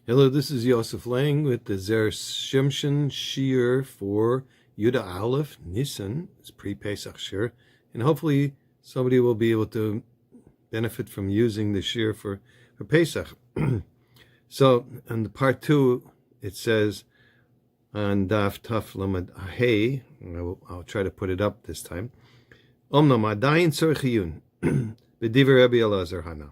Hello, this is Yosef Lange with the Zera Shimshon Shir for Yuda Aleph Nisan. It's pre-Pesach Shir, and hopefully somebody will be able to benefit from using the Shir for Pesach. So, on the part 2, it says on Daf Taf Lamed Hey. I'll try to put it up this time. Omnam Adayin Tzorech Iyun B'divrei Rabbi Elazar Hana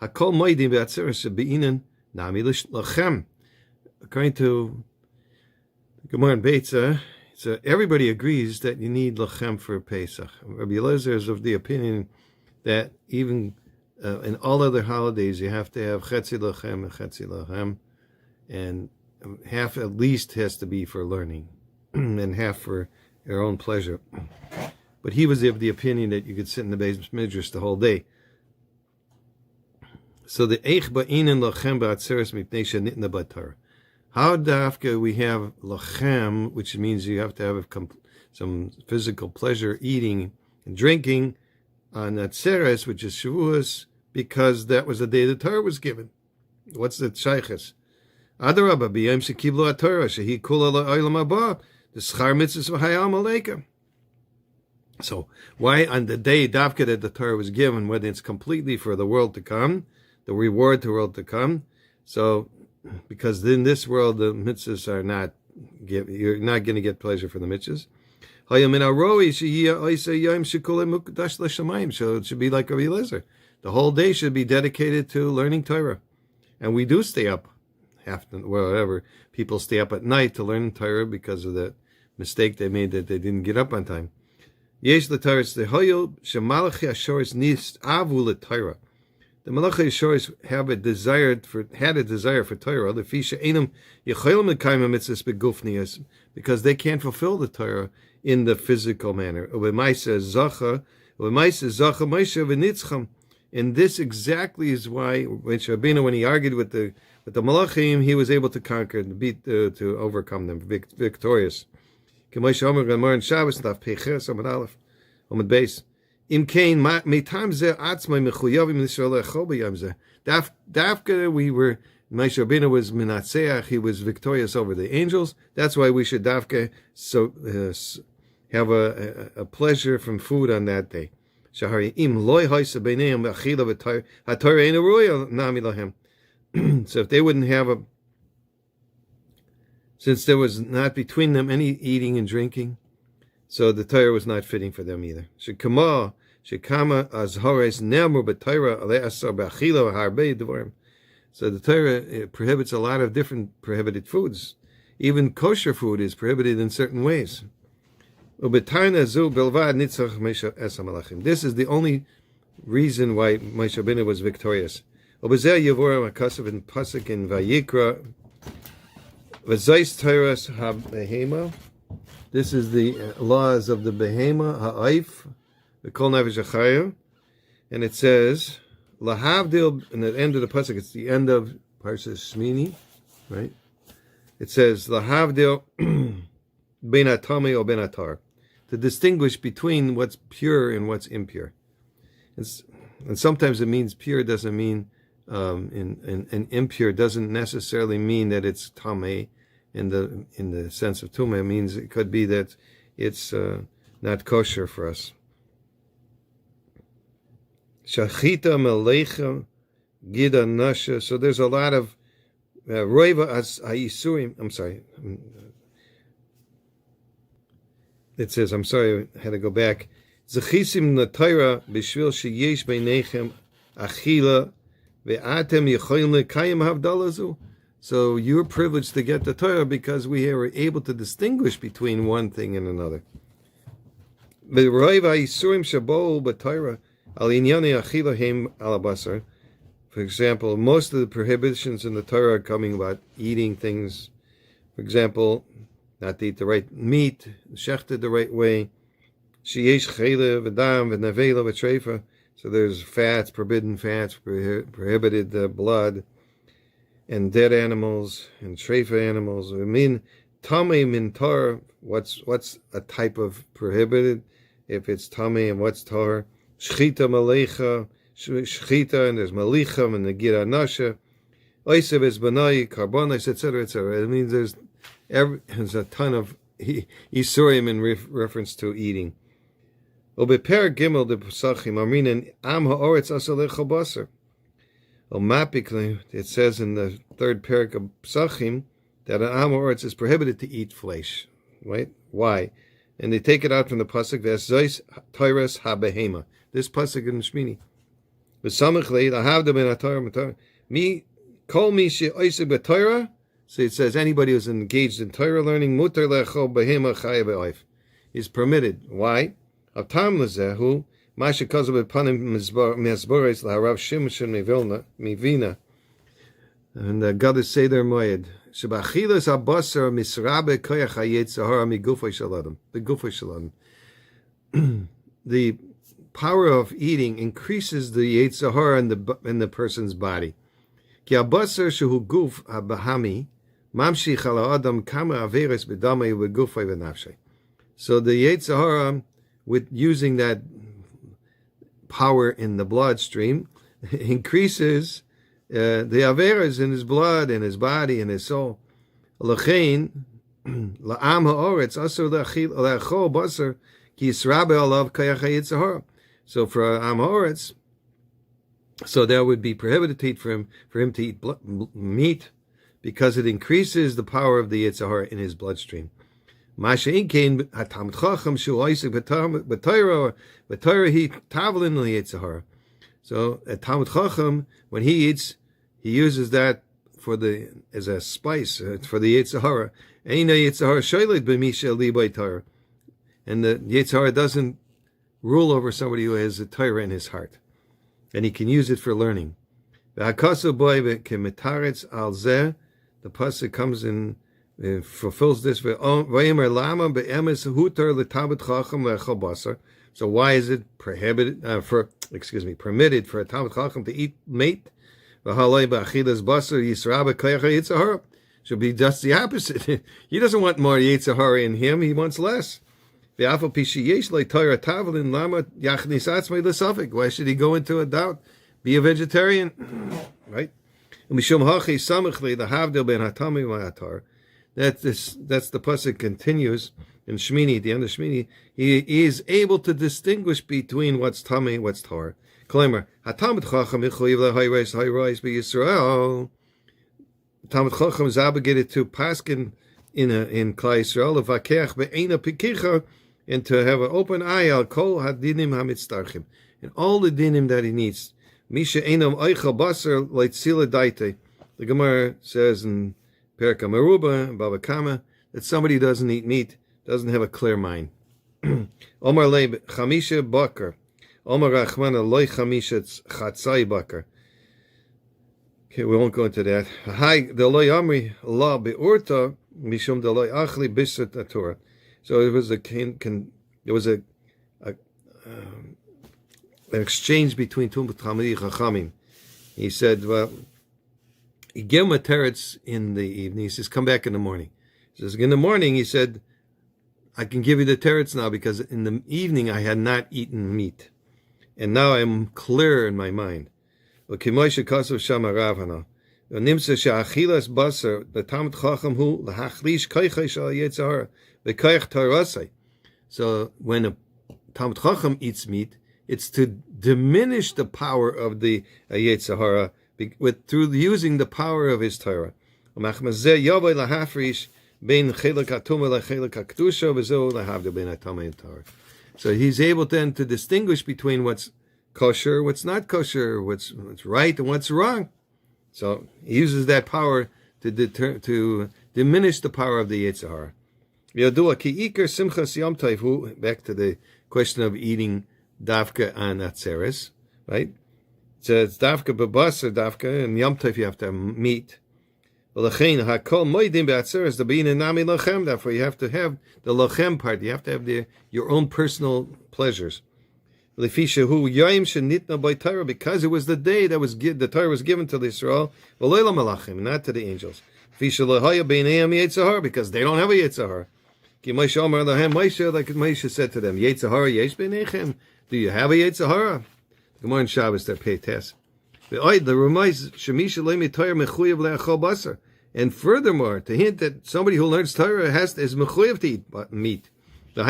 Hakol Moedim B'Atzeres Be'inan. According to Gaon and Beitza, so everybody agrees that you need lachem for Pesach. Rabbi Elazar is of the opinion that even in all other holidays you have to have chetzi lachem and chetzi lachem, and half at least has to be for learning, and half for your own pleasure. But he was of the opinion that you could sit in the Beis Midrash the whole day. So the eich ba'inen lachem ba'atzeres mipnei shenitna b'Torah. How dafka we have lachem, which means you have to have some physical pleasure, eating and drinking, on atzeres, which is Shavuos, because that was the day the Torah was given. What's the shayches? Adarabba b'yom shekiblu haTorah shehi kula la'olam haba the schar mitzvos v'hayam aleika. So why on the day dafka that the Torah was given, whether it's completely for the world to come, the reward to the world to come. So, because in this world the mitzvahs are not, you're not going to get pleasure for the mitzvahs. So it should be like Rabbi Elazar. The whole day should be dedicated to learning Torah. And we do stay up, whatever. People stay up at night to learn Torah because of that mistake they made that they didn't get up on time. The Malachi Yishoris had a desire for Torah. The Fisha Einam Yecholim Mekayim Mitzvahs Begufnias, because they can't fulfill the Torah in the physical manner. And this exactly is why when Rabbeinu, when he argued with the Malachim, he was able to conquer and beat to overcome them, victorious. Dafka, we were, Moshe Rabbeinu was minatzeach, he was victorious over the angels. That's why we should dafka have a pleasure from food on that day. So if they wouldn't have since there was not between them any eating and drinking, so the Torah was not fitting for them either. Shekama azhores nemu b'Torah le'asar b'achila harbei dvarim. So the Torah prohibits a lot of different prohibited foods. Even kosher food is prohibited in certain ways. This is the only reason why Moshe Rabbeinu was victorious. In Pasuk in Vayikra, v'zayis Torahs ha-behema. This is the laws of the behema, ha'aif, the kol nefesh achayim, and it says, lahavdil, and at the end of the pasuk, it's the end of Parshas Shmini, right? It says, lahavdil ben atame or ben atar, to distinguish between what's pure and what's impure. And sometimes it means pure doesn't mean, and impure doesn't necessarily mean that it's tameh. In the sense of tumah, means it could be that it's not kosher for us. Shachita melecha gida nasha. So there's a lot of roiva as ha'isurim. I'm sorry. It says, I'm sorry, I had to go back. Zechisim l'Torah b'shvil sheyesh beinechem achila ve'atem yecholim lekayim havdalazu. So you're privileged to get the Torah because we are able to distinguish between one thing and another. For example, most of the prohibitions in the Torah are coming about eating things. For example, not to eat the right meat, shechted the right way. So there's fats, forbidden fats, prohibited blood, and dead animals, and treifa animals. I mean, tamei min tar, what's a type of prohibited, if it's tamei, and what's tar? Shchita malecha, shchita, and there's malicham, and the gira nasha. Yosef is Benai, Karbonis, etc., etc. It means there's a ton of Isurim in reference to eating. Obeper Gimel de Pesachim, Amrinan Am Ha'oretz Asalecho Basar. Mapically, it says in the third parak of Pesachim that an Am Ha'oretz is prohibited to eat flesh. Right? Why? And they take it out from the pasuk V'Zois Toras HaBehema. This pasuk in Shmini. V'Samachlei Lahavda Ben HaTorah Mi Kol Mi She'Oiseg BeTorah. So it says anybody who's engaged in Torah learning Mutar Lechol Behema Chayav Be'oif is permitted. Why? Avtam Lezehu Masha Kazav Bepanim Mezboris LaRav Shimshon Mivina. And the God is Seder Moed. Shebachilas Abasar Misrabe Koyach HaYetzahara Migufay Shaladam. The Gufay Shaladam. The power of eating increases the Yetzahara in the person's body. Ki Abasar Shehu Guf HaBahami Mamshich Ala Adam Kama Averes B'Damei V'Gufay V'Nafshay. So the Yetzahara, with using that power in the bloodstream, increases the averas in his blood, in his body, in his soul. L'chein la'am ha'oretz asur la'achol basar ki yisrabe alav kayach hayitzahara. So for am ha'oretz, so that would be prohibited to eat for him to eat meat, because it increases the power of the yitzahara in his bloodstream. Masha'in kein hatamid chacham shu oisik b'Torah he tavelin liyitzahara. So a Talmud Chacham, when he eats, he uses that as a spice for the Yetzirah. And the Yetzirah doesn't rule over somebody who has a Torah in his heart, and he can use it for learning. The pasuk comes in, fulfills this. So why is it prohibited permitted for a Talmud Chacham to eat meat? Should be just the opposite. He doesn't want more Yetzirah in him; he wants less. Why should he go into a doubt? Be a vegetarian, right? That's the pasuk continues. In Shmini, at the end of Shmini, he is able to distinguish between what's Tamei and what's Torah. Klamer, HaTalmud Chacham Yichayiv LeHayreis Hayreis BeYisrael. Talmud Chacham is obligated to paskin in Klal Yisrael, Levakeach Be'ena Pikicha, and to have an open eye al Kol Hadinim HaMitztarchim, and all the dinim that he needs. Misha Einam Eichel Basar Leitzila Daite. The Gemara says in Perka Meruba and Baba Kama that somebody who doesn't eat meat doesn't have a clear mind. Omar Leib Chamisha Bakar. Omar Rachmana Loi Chamisha Chatzai Bakar. Okay, we won't go into that. Hi, the Loi Amri La Beurta Mishum the Loi Achli Bisat Torah. So it was an exchange between two Talmidei Chachamim. He said, well, he gave him a teretz in the evening. He says, come back in the morning. He says, in the morning, he said, I can give you the teretz now because in the evening I had not eaten meat. And now I'm clear in my mind. So when a Talmud Chacham eats meat, it's to diminish the power of the Yetzirah through using the power of his Torah. So he's able then to distinguish between what's kosher, what's not kosher, what's right and what's wrong. So he uses that power to diminish the power of the Yetzirah. Back to the question of eating dafka on atzeres, right? So it's dafka bebasar dafka, and Yom Tov you have to have meat. Therefore you have to have the lochem part. You have to have your own personal pleasures. Because it was the day that the Torah was given to the Israel, not to the angels. Because they don't have a Yetzirah. Like Moshe said to them, Yetzirah yesh b'nechem. Do you have a Yetzirah? The Gemara in Shabbos there pay test. And furthermore, to hint that somebody who learns Torah is mechuyev to eat meat. So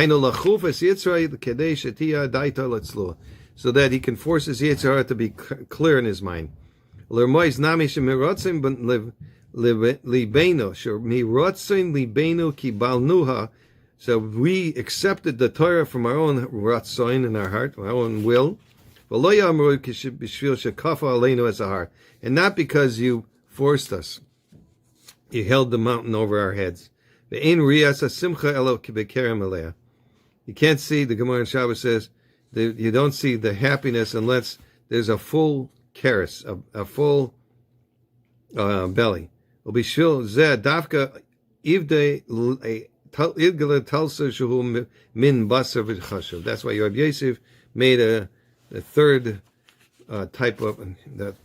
that he can force his Yitzhar to be clear in his mind. So we accepted the Torah from our own ratzoin in our heart, our own will. And not because you forced us. You held the mountain over our heads. You can't see, the Gemara in Shabbos says, you don't see the happiness unless there's a full keres, a full belly. That's why Yosef made a third type of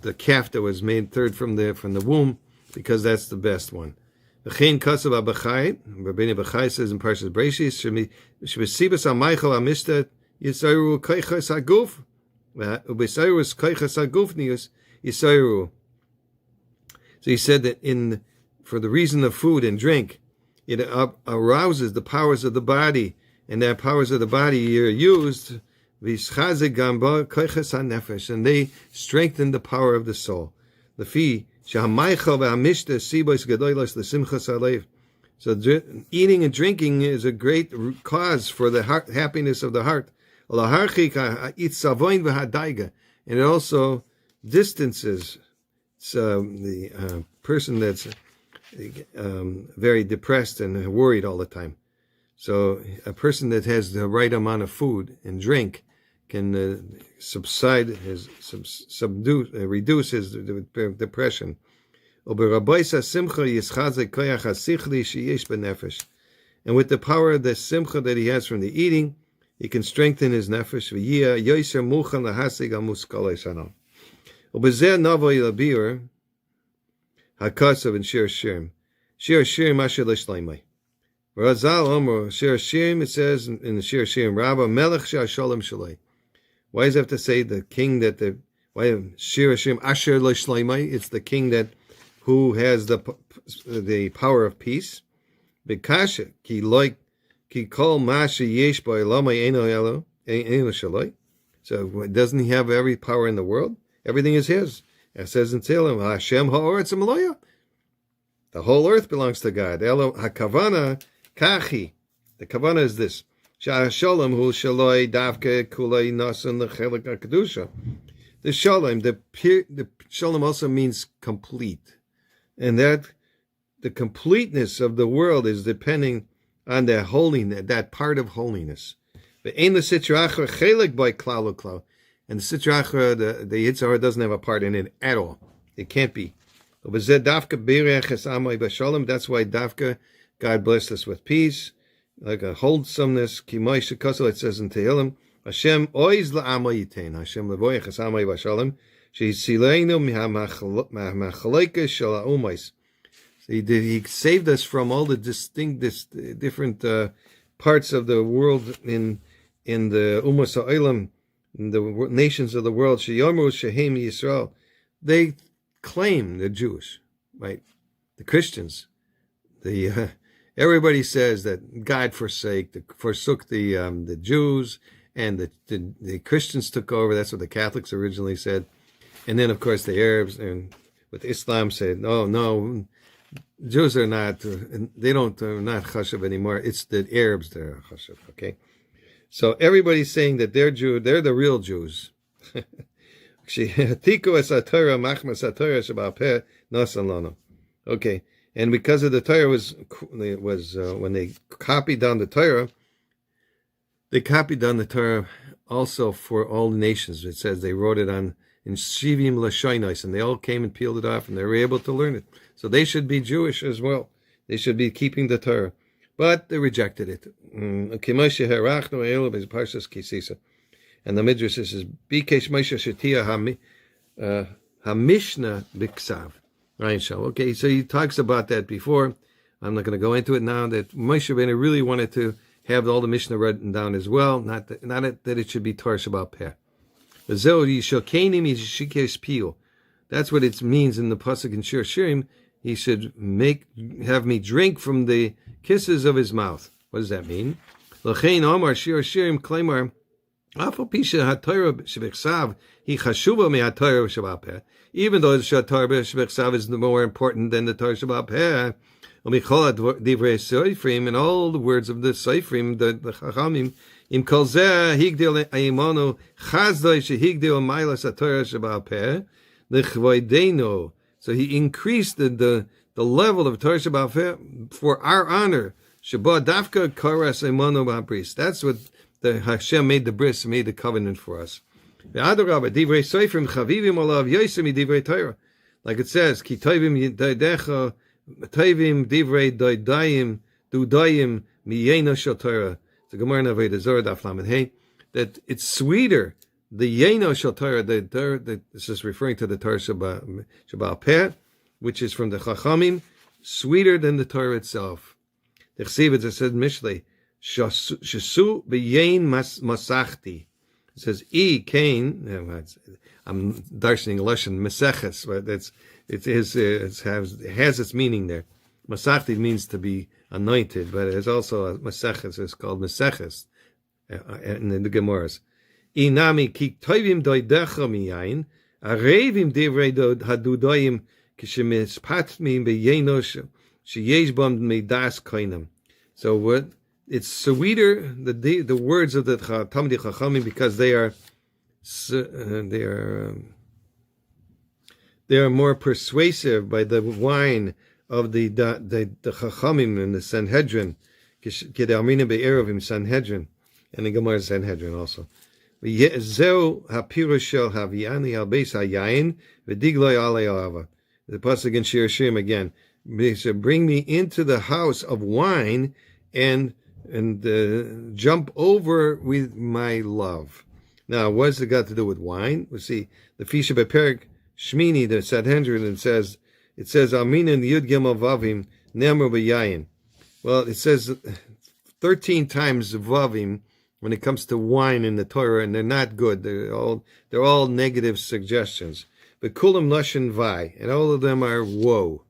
the calf that was made third from the womb, because that's the best one. Rabbi Chaim Kanievski says in Parshas Bereishis, "Shebesibas haMeichel haMishtat Yisayru Koichas Haguf, uBesayrus Koichas Hagufnius Yisayru." So he said that for the reason of food and drink, it arouses the powers of the body, and that powers of the body are used, and they strengthen the power of the soul. The fee. So eating and drinking is a great cause for the happiness of the heart. And it also distances the person that's very depressed and worried all the time. So a person that has the right amount of food and drink can reduce his depression. And with the power of the simcha that he has from the eating, he can strengthen his nefesh. Hakasav and Shir HaShirim. Shir HaShirim asher l'shleimai. Razal Omer Shir HaShirim, it says in the Shir HaShirim, Rabba Melech Shalom Shalai. Why does it have to say the king why Shir HaShirim asher l'shleimai? It's the king who has the power of peace. Bekasha ki kol masha yesh ba'olamai eino shalai. So doesn't he have every power in the world? Everything is his. It says in Tehillim, Hashem ha'oretz ha'maloya. The whole earth belongs to God. Elo hakavana kachi. The kavana is this: Shalom hu shaloi davke kulei nasan lechelik hakadusha. The shalom, the shalom also means complete, and that the completeness of the world is depending on the holiness, that part of holiness. The ein l'sitrachra chelik by klal uklal. And the Sitrachra, the Yitzhar doesn't have a part in it at all. It can't be. That's why Dafka, God blessed us with peace, like a wholesomeness. It says in Tehillim, Hashem oiz la'ama yitain. Hashem levoyach esamai v'shalom. She'isileinu ma'machaleika shel ha'umais. He saved us from all the different parts of the world in the Umas ha'olam, the nations of the world. Sheyomu shehem Yisrael. They claim they're Jewish, right? The Christians. Everybody says that God forsook the Jews, and the Christians took over. That's what the Catholics originally said. And then, of course, the Arabs and with Islam said, no, Jews are not, they're not chashuv anymore. It's the Arabs that are chashuv, okay? So everybody's saying that they're the real Jews. Okay, and because of the Torah was when they copied down the Torah, they copied down the Torah also for all the nations. It says they wrote it in Shivim Lashonos, and they all came and peeled it off, and they were able to learn it. So they should be Jewish as well. They should be keeping the Torah. But they rejected it. And the Midrash says, Bikesh Moshe Shetia HaMishnah Biksav. Okay, so he talks about that before. I'm not going to go into it now. That Moshe Rabbeinu really wanted to have all the Mishnah written down as well, not that it should be Torah Shabbat Peh. That's what it means in the Pesach in Shir HaShirim. He should have me drink from the kisses of his mouth. What does that mean? L'chein Omar Shir HaShirim Kleimar Afal Pisha HaTorah Shebechsav Hi Chashuva Me HaTorah Sheba'al Peh. Even though the Torah Shebechsav is more important than the Torah Sheba'al Peh, Umichol Divrei Seifrim, and all the words of the Seifrim, the Chachamim, Im Kol Zeh Higdil Aimonu Chazdoi Shehigdil Mailas HaTorah Sheba'al Peh L'chvoidenu. So he increased the level of Torah Sheba'al Peh for our honor. Sheba Dafka Karas Aimonu B'Bris. That's what the Hashem made the bris, made the covenant for us. Like it says, Ki Tovim Daidecha Tovim Divrei Daidayim Dudayim Miyena Shel Torah. The Gemara in Avodah Zarah Daf Lamed Hey, that it's sweeter. The Yeno Shel Torah, this is referring to the Torah Sheba'al Peh, which is from the Chachamim, sweeter than the Torah itself. The Chesiv, it said Mishlei, Shasu b'yein masachti. It says Cain. I'm darshaning lashon meseches, but it has its meaning there. Masachti means to be anointed, but it's also a meseches. It's called meseches in the Gemaras. Inami ki toivim doidecha miyain arevim divrei hadudoyim kishemispatmi b'yeinosh sheyesh bam meidas koinam. So what? It's sweeter, the words of the Talmidei Chachamim, because they are more persuasive by the wine of the Chachamim and the Sanhedrin, Kedamina Be'erovim Sanhedrin, and the Gemara Sanhedrin also. Zeu hapirush shel haviani al beis hayayin v'digloi alei ahava. The pasuk in Shir HaShirim again. Bring me into the house of wine and jump over with my love. Now, what has it got to do with wine? We see the Fisha Beperik Shmini, the Sanhedrin, it says Amina Yud Gimel Vavim Nemru B'Yayin. Well, it says 13 times Vavim when it comes to wine in the Torah, and they're not good. They're all negative suggestions. But Kulam Lashon Vai, and all of them are woe.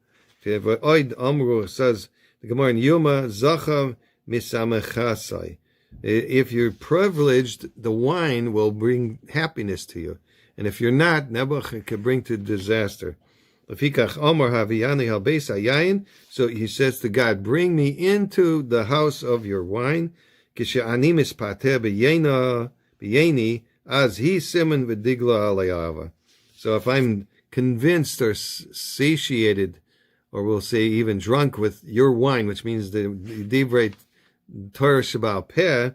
Oid Amru says the Gemara in Yuma Zachav Misamechasai. If you're privileged, the wine will bring happiness to you. And if you're not, Nebuch could bring to disaster. So he says to God, bring me into the house of your wine. As he simon v'digla alayava. So if I'm convinced or satiated, or we'll say even drunk with your wine, which means the divrei Torah Sheba'al Peh,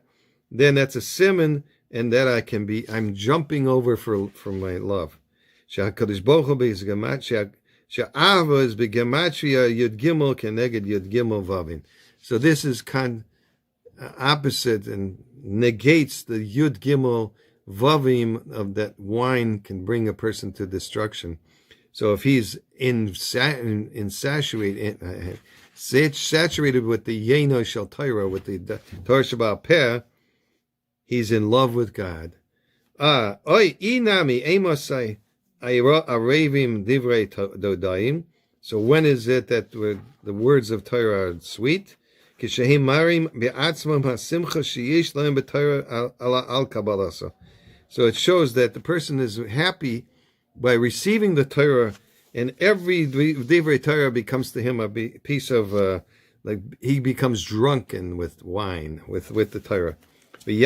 then that's a simon, and that I'm jumping over for my love. She'akadosh Baruch Hu she'ava is begematria yud gimel keneged yud gimel vavin. So this is opposite and negates the yud gimel vavim of that wine can bring a person to destruction. So if he's saturated with the Yeno Shel Torah, with the Torah Sheba'al Peh, he's in love with God. Oy inami emosai aravim divrei dodaim. So when is it that the words of Torah are sweet? Kishehim marim be'atzmam hasimcha sheyesh lahem b'Torah al kabbalasa. So it shows that the person is happy by receiving the Torah, and every divrei Torah becomes to him a piece of, like he becomes drunken with wine, with the Torah. The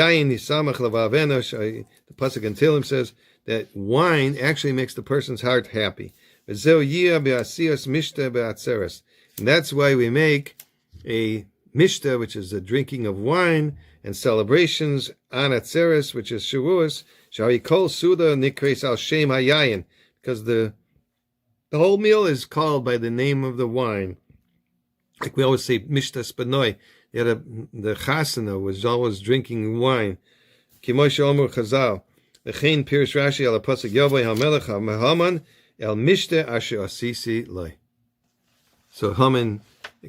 pasuk in Tehillim says that wine actually makes the person's heart happy. And that's why we make a mishta, which is the drinking of wine, and celebrations on Atzeres, which is Shavuos, Shari Kol Suda Nikres Al Shem Hayayin, because the whole meal is called by the name of the wine. Like we always say, Mishta Spanoi. The Chasana was always drinking wine. Kimosh Omer Chazal. V'chein Pirush Rashi al Pasuk Yavoi HaMelech HaMehaman El Mishta Asher Asisi Loi. So Haman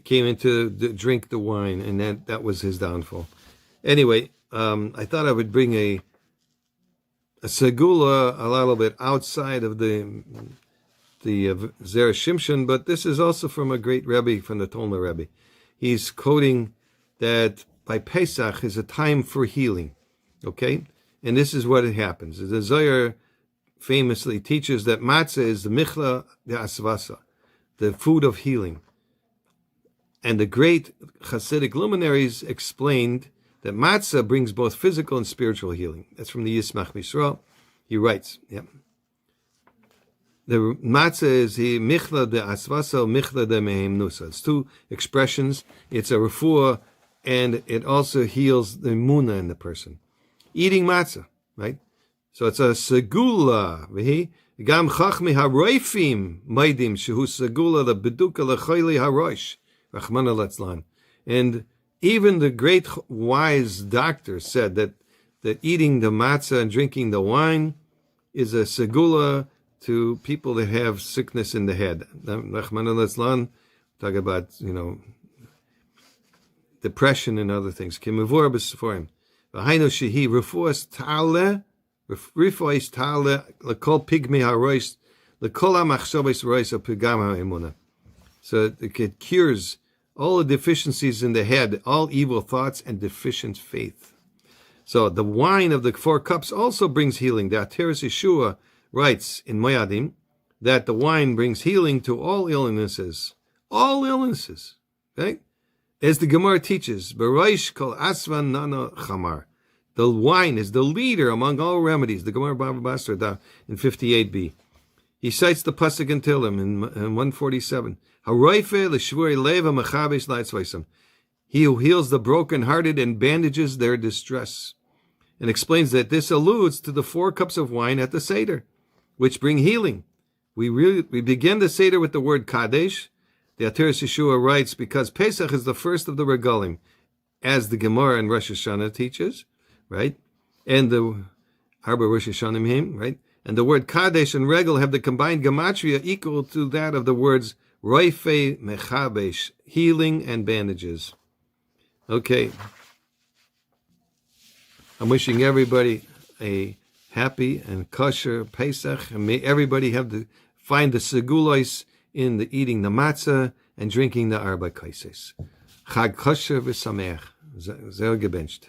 came in to drink the wine, and that was his downfall. Anyway, I thought I would bring a segula a little bit outside of the the Zera Shimshon, but this is also from a great Rebbe, from the Tolna Rebbe. He's quoting that by Pesach is a time for healing, okay? And this is what it happens. The Zohar famously teaches that matzah is the michla de asvasa, the food of healing. And the great Hasidic luminaries explained that matzah brings both physical and spiritual healing. That's from the Yismach Misra. He writes, the matzah is the michla de asvasa, michla de mehemnusa. It's two expressions. It's a refuah, and it also heals the muna in the person. Eating matzah, right? So it's a segula. Gam chachmi haroifim maidim shehu segula the beduka lechoili haroish. Rachmana letzlan. And even the great wise doctor said that eating the matzah and drinking the wine is a segula to people that have sickness in the head. Rachmana letzlan, talk about, depression and other things. Kimavur b'sforim. V'hainu shehi refuas ta'ale, refuas ta'ale, l'kol pigmi ha'rois, l'kol ha'machshavos rois ha'pigam ha'emuna. So it cures all the deficiencies in the head, all evil thoughts and deficient faith. So the wine of the 4 cups also brings healing. The Ateres Yeshua writes in Moyadim that the wine brings healing to all illnesses. All illnesses. Okay? As the Gemara teaches, Baroish kol asvan nana chamar. The wine is the leader among all remedies. The Gemara Bava Basra in 58b. He cites the pasuk in Tehillim in 147. Haroife l'shvurei leva mechabesh la'atzvaisam. He who heals the broken-hearted and bandages their distress, and explains that this alludes to the 4 cups of wine at the Seder, which bring healing. We begin the Seder with the word Kadesh. The Ateres Yeshua writes, because Pesach is the first of the regalim, as the Gemara in Rosh Hashanah teaches, right? And the Arba Rosh Hashanah, right? And the word Kadesh and Regal have the combined gematria equal to that of the words Roife Mechabesh, healing and bandages. Okay. I'm wishing everybody a happy and kosher Pesach, and may everybody find the segulois in the eating the matzah and drinking the arba kaises. Chag kosher v'sameach. Sehr gebencht.